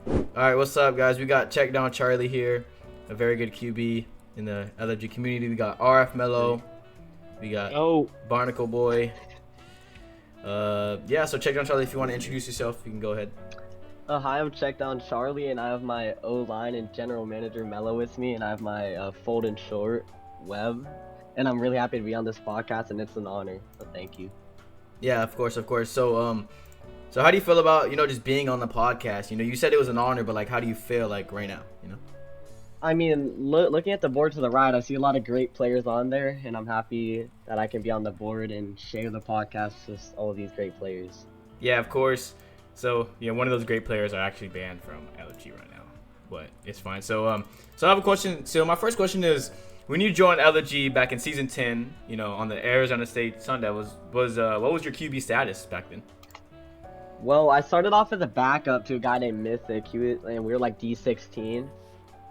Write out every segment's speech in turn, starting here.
Alright, what's up, guys? We got Checkdowncharlie here, a very good QB in the LFG community. We got RF Mello, we got Barnacle Boy. Yeah, so Checkdowncharlie, if you want to introduce yourself, you can go ahead. Hi, I'm Checkdowncharlie, and I have my O-line and general manager Mello with me, and I have my fold and short Webb, and I'm really happy to be on this podcast, and it's an honor. So thank you. Yeah, of course. So how do you feel about just being on the podcast? You said it was an honor, but like, how do you feel like right now? I mean, looking at the board to the right, I see a lot of great players on there, and I'm happy that I can be on the board and share the podcast with all of these great players. Yeah, of course. So one of those great players are actually banned from LFG right now, but it's fine. So I have a question. So my first question is, when you joined LFG back in season 10, on the Arizona State Sunday, what was your QB status back then? Well, I started off as a backup to a guy named Mythic. And we were like D16.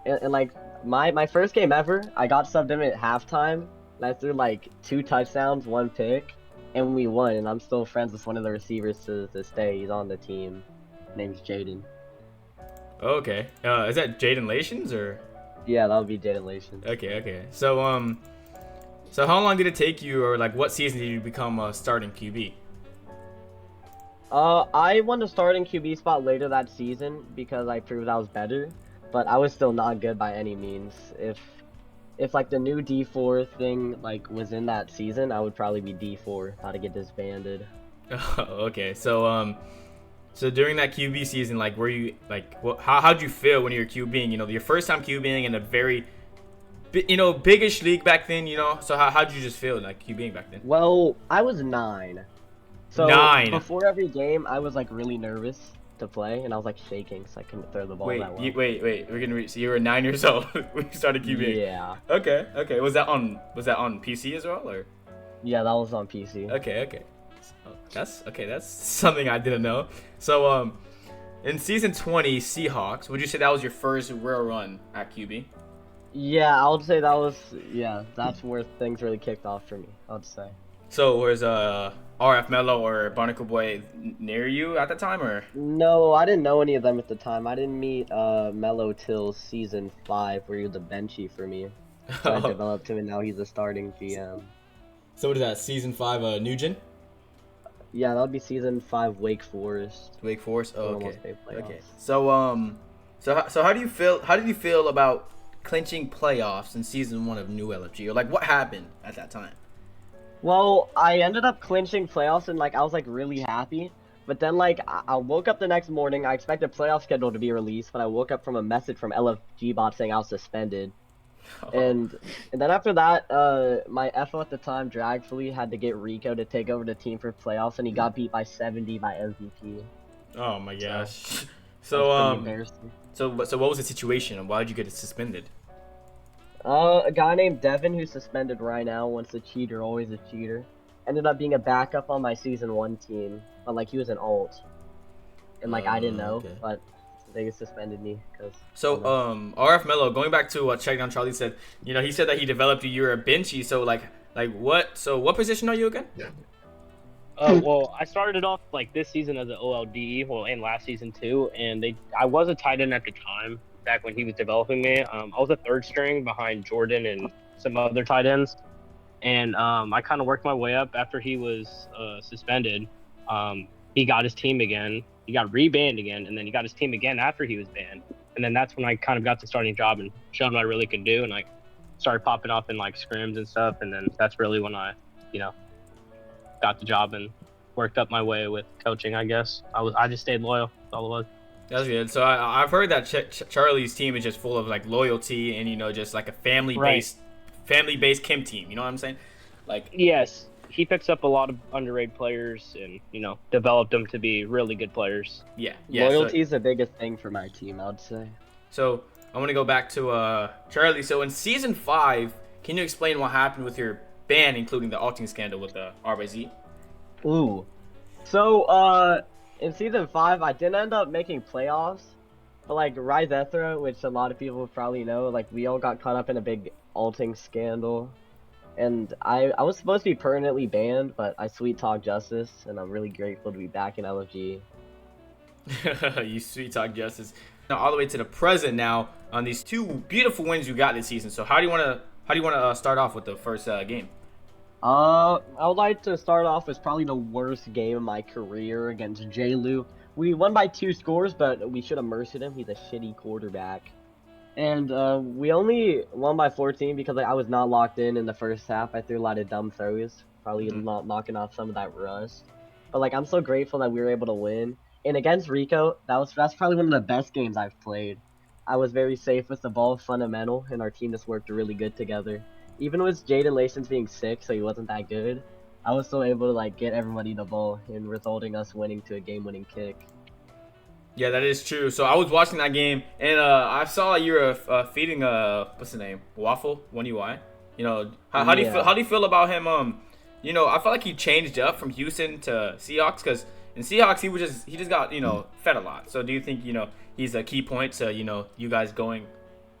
And like my first game ever, I got subbed in at halftime. And I threw like 2 touchdowns, 1 pick, and we won. And I'm still friends with one of the receivers to this day. He's on the team. His name's Jaden. Okay. Is that Jaden Lations or? Yeah, that would be Jaden Lations. Okay. So how long did it take you, or like what season did you become a starting QB? I won the starting QB spot later that season because I proved I was better, but I was still not good by any means. If like the new D4 thing like was in that season, I would probably be D4. How to get disbanded. Okay, so during that QB season, like, were you like, how'd you feel when you were QBing? Your first time QBing in a very, biggish league back then. So how'd you just feel like QBing back then? Well, I was 9. So 9. Before every game, I was like really nervous to play, and I was like shaking, so I couldn't throw the ball that well. Wait. We're gonna so you were 9 years old when you started QBing. Yeah. Okay. Was that on PC as well, or? Yeah, that was on PC. Okay. That's something I didn't know. So in season 20 Seahawks, would you say that was your first real run at QB? Yeah, I would say that's where things really kicked off for me, I would say. So was RF Mello or Barnacle Boy near you at the time, or? No, I didn't know any of them at the time. I didn't meet Mello till season 5, where he was a benchy for me. So I developed him, and now he's a starting GM. So what is that, season 5 Nugent? Yeah, that would be season 5 Wake Forest. Wake Forest. Oh, okay. Okay. So how do you feel? How did you feel about clinching playoffs in season 1 of New LFG, or like what happened at that time? Well, I ended up clinching playoffs, and like I was like really happy. But then like I woke up the next morning. I expected playoff schedule to be released, but I woke up from a message from LFG bot saying I was suspended. Oh. And then after that, my FO at the time, Dragfully, had to get Rico to take over the team for playoffs, and he got beat by 70 by MVP. Oh my gosh. So what was the situation, and why did you get suspended? A guy named Devin, who's suspended right now, once a cheater, always a cheater, ended up being a backup on my season 1 team, but like he was an alt, and like I didn't know, but they suspended me because. So RF Mello, going back to what Checkdowncharlie said, he said that he developed you. You're a benchy, so like what? So what position are you again? Yeah. Well, I started off like this season as an OLD, and last season too, and I was a tight end at the time. Back when he was developing me, I was a 3rd string behind Jordan and some other tight ends, and I kind of worked my way up after he was suspended. He got his team again. He got rebanned again, and then he got his team again after he was banned. And then that's when I kind of got the starting job and showed what I really could do, and I started popping up in like scrims and stuff. And then that's really when I, got the job and worked up my way with coaching. I guess I just stayed loyal. That's all it was. That's good. So I've heard that Charlie's team is just full of like loyalty and just like a family-based Kim team. You know what I'm saying? Like, yes, he picks up a lot of underrated players and developed them to be really good players. Yeah. Loyalty is the biggest thing for my team, I'd say. So I want to go back to Charlie. So in season 5, can you explain what happened with your ban, including the alting scandal with the RYZ? Ooh. So in season 5, I didn't end up making playoffs, but like Rise Ethra, which a lot of people probably know, like we all got caught up in a big alting scandal, and I was supposed to be permanently banned, but I sweet talk justice, and I'm really grateful to be back in LFG. You sweet talk justice. Now, all the way to the present now on these two beautiful wins you got this season. So how do you want to start off with the first game? I would like to start off with probably the worst game of my career against J-Lu. We won by 2 scores, but we should have mercied him. He's a shitty quarterback. And we only won by 14 because I was not locked in the first half. I threw a lot of dumb throws, probably not knocking off some of that rust. But like, I'm so grateful that we were able to win. And against Rico, that's probably one of the best games I've played. I was very safe with the ball, fundamental, and our team just worked really good together. Even with Jaden Lations being sick, so he wasn't that good, I was still able to like get everybody the ball and resulting us winning to a game-winning kick. Yeah, that is true. So I was watching that game, and I saw you were feeding what's the name, Waffle 1UI. You know, how do you feel? How do you feel about him? You know, I felt like he changed up from Houston to Seahawks because in Seahawks he just got fed a lot. So do you think he's a key point to you guys going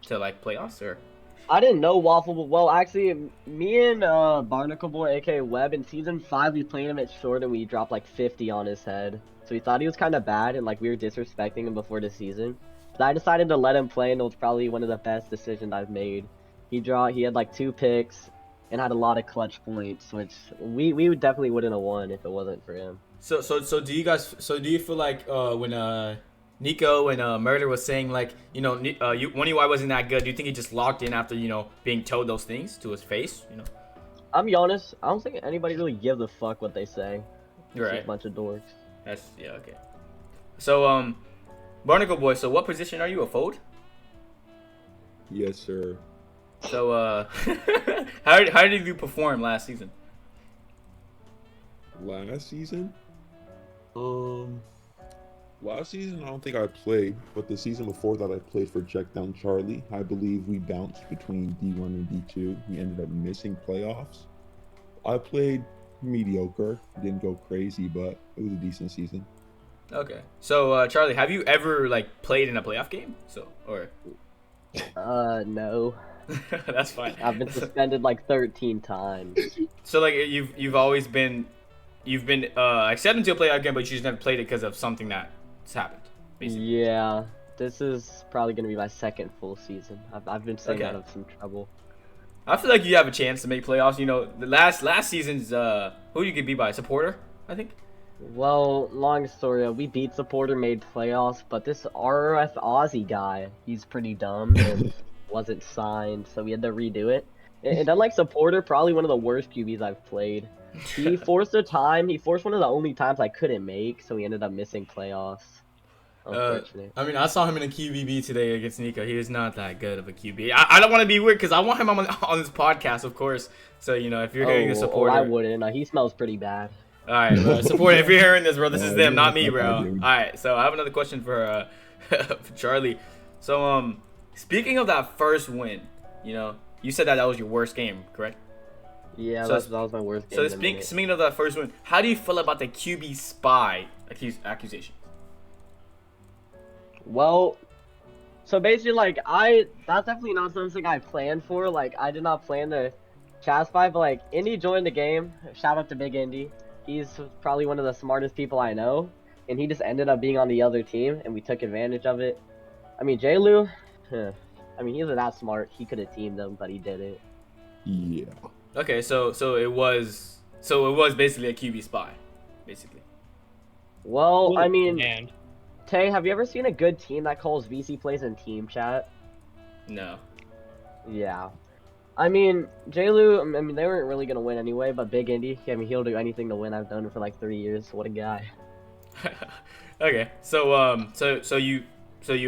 to like playoffs or? I didn't know Waffle, but well, actually, me and Barnacle Boy, aka Webb, in season 5, we played him at short and we dropped like 50 on his head. So we thought he was kind of bad and like we were disrespecting him before the season. But I decided to let him play, and it was probably one of the best decisions I've made. He had like 2 picks and had a lot of clutch points, which we definitely wouldn't have won if it wasn't for him. So do you feel like when Nico and Murder was saying like 1UI wasn't that good, do you think he just locked in after being told those things to his face? I'll be honest, I don't think anybody really gives a fuck what they say. You're right. Just a bunch of dorks. Okay. So Barnacle Boy, so what position are you, a fold? Yes, sir. So how did you perform last season? Last season? Last season I don't think I played, but the season before that I played for Checkdowncharlie. I believe we bounced between D1 and D2. We ended up missing playoffs. I played mediocre, didn't go crazy, but it was a decent season. Okay. So Charlie, have you ever like played in a playoff game? No. That's fine. I've been suspended like 13 times. So like you've always been accepted to a playoff game, but you just never played it because of something that's happened, basically. Yeah, this is probably gonna be my second full season. I've been staying out of some trouble. I feel like you have a chance to make playoffs. The last season's who you could beat by Supporter, I think. Well, long story. We beat Supporter, made playoffs, but this RF Aussie guy, he's pretty dumb and wasn't signed, so we had to redo it. And unlike Supporter, probably one of the worst QBs I've played. He forced one of the only times I couldn't make, so we ended up missing playoffs. Unfortunate. I mean, I saw him in a QBB today against Nico. He is not that good of a QB. I don't want to be weird because I want him on this podcast, of course. So, if you're hearing the Supporter. I wouldn't. He smells pretty bad. All right, bro. Supporter, if you're hearing this, bro, this is them, not me, bro. All right, so I have another question for for Charlie. So, speaking of that first win, you said that was your worst game, correct? Yeah, that was my worst game. So speaking of that first win, how do you feel about the QB spy accusation? Well, so basically, like, that's definitely not something I planned for. Like, I did not plan to chat spy, but like, Indy joined the game. Shout out to Big Indy. He's probably one of the smartest people I know, and he just ended up being on the other team, and we took advantage of it. I mean, J-Lu, I mean, he wasn't that smart. He could have teamed them, but he didn't. Yeah. Okay, so it was basically a QB spy, basically. Well, I mean, And Tay, have you ever seen a good team that calls VC plays in team chat? No. Yeah. I mean, J-Lu, I mean, they weren't really going to win anyway, but Big Indy, I mean, he'll do anything to win. I've done it for like 3 years. What a guy. Okay, so you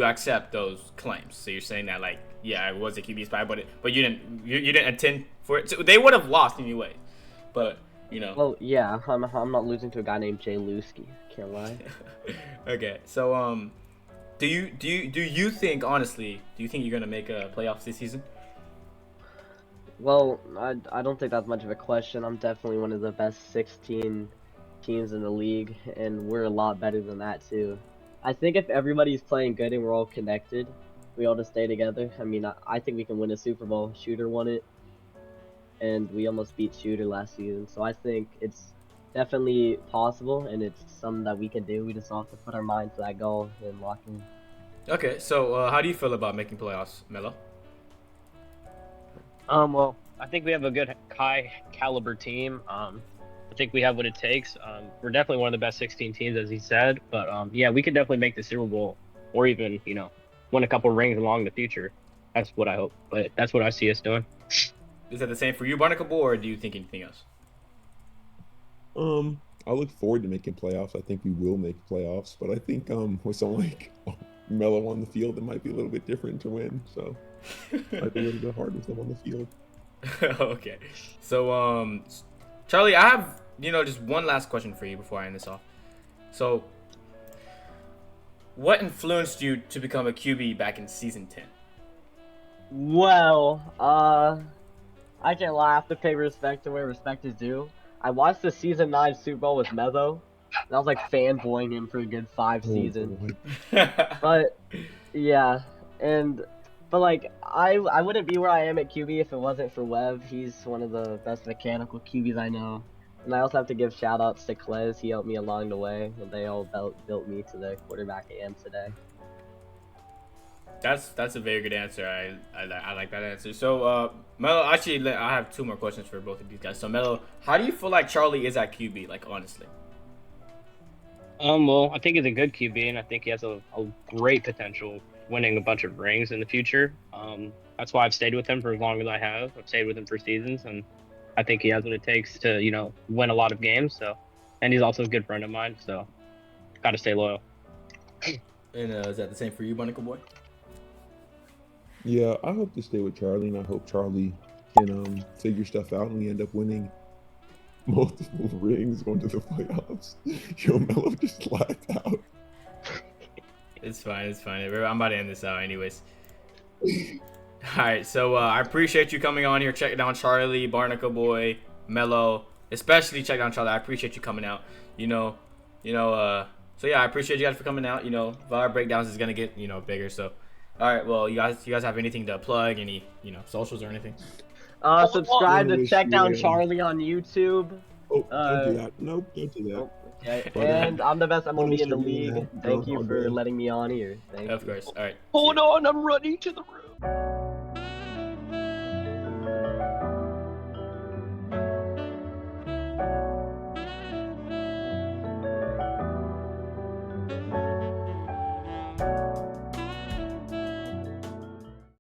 accept those claims. So you're saying that like, yeah, it was a QB spy, but you didn't intend for it. So they would have lost anyway, but Well, yeah, I'm not losing to a guy named Jay Lusky. Can't lie. Okay, so do you think honestly? Do you think you're gonna make a playoffs this season? Well, I don't think that's much of a question. I'm definitely one of the best 16 teams in the league, and we're a lot better than that too. I think if everybody's playing good and we're all connected, we all just stay together. I mean, I think we can win a Super Bowl. Shooter won it, and we almost beat Shooter last season. So I think it's definitely possible, and it's something that we can do. We just have to put our mind to that goal and lock in. Okay, so how do you feel about making playoffs, Melo? Well, I think we have a good high caliber team. I think we have what it takes. We're definitely one of the best 16 teams, as he said. But yeah, we could definitely make the Super Bowl, or even win a couple rings along the future. That's what I hope. But that's what I see us doing. Is that the same for you, Barnacle, or do you think anything else? I look forward to making playoffs. I think we will make playoffs, but I think with someone like Melo on the field, it might be a little bit different to win. So might be a little bit hard with them on the field. Okay, so Charlie, I have just one last question for you before I end this off. So, what influenced you to become a QB back in season 10? Well, I can't lie. I have to pay respect to where respect is due. I watched the season 9 Super Bowl with Mezzo, and I was like fanboying him for a good 5 seasons. But yeah, but like I wouldn't be where I am at QB if it wasn't for Webb. He's one of the best mechanical QBs I know. And I also have to give shout outs to Klez. He helped me along the way, and they all built me to the quarterback I am today. That's a very good answer. I like that answer. So Melo, actually, I have 2 more questions for both of these guys. So Melo, how do you feel like Charlie is at QB? Like honestly. Well, I think he's a good QB, and I think he has a great potential winning a bunch of rings in the future. That's why I've stayed with him for as long as I have. I've stayed with him for seasons, and I think he has what it takes to win a lot of games. So, and he's also a good friend of mine. So, got to stay loyal. And is that the same for you, Barnacle Boy? Yeah, I hope to stay with Charlie, and I hope Charlie can figure stuff out, and we end up winning multiple rings, going to the playoffs. Yo, Melo just laughed out. It's fine. It's fine. I'm about to end this out, anyways. All right. So I appreciate you coming on here. Checkdowncharlie, Barnacle Boy, Melo, especially Checkdowncharlie. I appreciate you coming out. So yeah, I appreciate you guys for coming out. ViralBreakdowns is gonna get bigger. So. All right, well, you guys have anything to plug? Any, socials or anything? Subscribe to Checkdowncharlie on YouTube. Oh, don't do that. Nope, don't do that. Okay. And I'm the best MLB in the league. Thank you for letting me on here. Thank you. Of course. All right. Hold on, I'm running to the